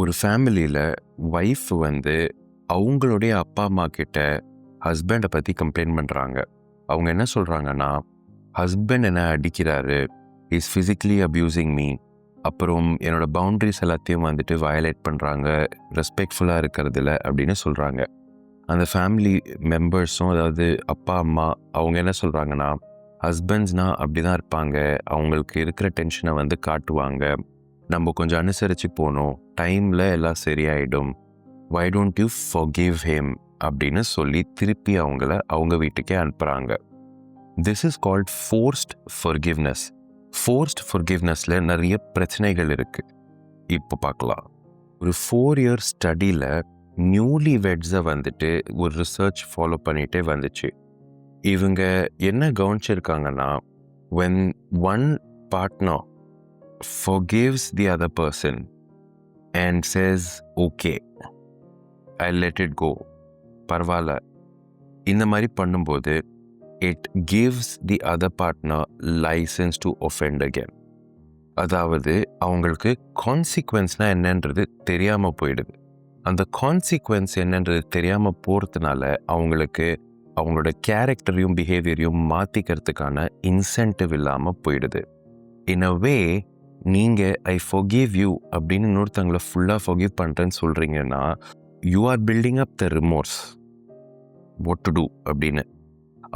ஒரு ஃபேமிலியில் ஒய்ஃப் அவங்களுடைய அப்பா அம்மா கிட்ட ஹஸ்பண்டை பற்றி கம்ப்ளைண்ட் பண்ணுறாங்க. அவங்க என்ன சொல்கிறாங்கன்னா, ஹஸ்பண்ட் என்ன அடிக்கிறாரு, இஸ் ஃபிசிக்கலி அப்யூசிங் மீ, அப்புறம் என்னோட பவுண்ட்ரிஸ் எல்லாத்தையும் வயலேட் பண்ணுறாங்க, ரெஸ்பெக்ட்ஃபுல்லாக இருக்கிறதில்ல அப்படின்னு சொல்கிறாங்க. அந்த ஃபேமிலி மெம்பர்ஸும், அதாவது அப்பா அம்மா, அவங்க என்ன சொல்கிறாங்கன்னா, ஹஸ்பண்ட்ஸ்னால் அப்படி தான் இருப்பாங்க, அவங்களுக்கு இருக்கிற டென்ஷனை காட்டுவாங்க, நம்ம கொஞ்சம் அனுசரித்து போகணும், டைமில் எல்லாம் சரியாயிடும், why don't you forgive him அப்படின்னு சொல்லி திருப்பி அவங்க வீட்டுக்கே அனுப்புகிறாங்க. This is called forced forgiveness. Forced ஃபர்கிவ்னஸில் நிறைய பிரச்சனைகள் இருக்குது. இப்போ பார்க்கலாம். ஒரு 4 year ஸ்டடியில் நியூலி வெட்ஸை ஒரு ரிசர்ச் ஃபாலோ பண்ணிகிட்டே வந்துச்சு. இவங்க என்ன கவனிச்சிருக்காங்கன்னா, when one partner forgives the other person and says, okay, I'll let it go, பரவாயில்ல, இந்த மாதிரி பண்ணும்போது it gives the other partner license to offend again. அதாவது அவங்களுக்கு கான்சிக்வன்ஸ்னால் என்னன்றது தெரியாமல் போயிடுது. அந்த கான்சிக்வன்ஸ் என்னன்றது தெரியாமல் போகிறதுனால அவங்களுக்கு அவங்களோட கேரக்டரையும் பிஹேவியரையும் மாற்றிக்கிறதுக்கான இன்சென்டிவ் இல்லாமல் போயிடுது. இன் அ வே, நீங்கள் ஐ ஃபர்கிவ் யூ அப்படின்னு இன்னொருத்தவங்களை ஃபுல்லாக ஃபர்கிவ் பண்ணுறேன்னு சொல்கிறீங்கன்னா, you are building up the remorse, what to do அப்படின்னு.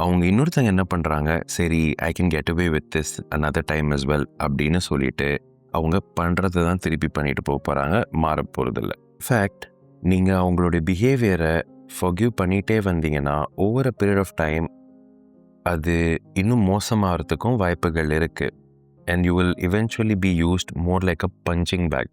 அவங்க இன்னொருத்தங்க என்ன பண்ணுறாங்க, சரி I can get away with this another time as well அப்படின்னு சொல்லிட்டு அவங்க பண்ணுறதை தான் திருப்பி பண்ணிட்டு போகிறாங்க, மாற போகிறதில்ல. இன்ஃபேக்ட் நீங்கள் அவங்களுடைய பிஹேவியரை ஃபர்கிவ் பண்ணிகிட்டே வந்தீங்கன்னா over a period of time அது இன்னும் மோசமாகிறதுக்கும் வாய்ப்புகள் இருக்குது. And you will eventually be used more like a punching bag.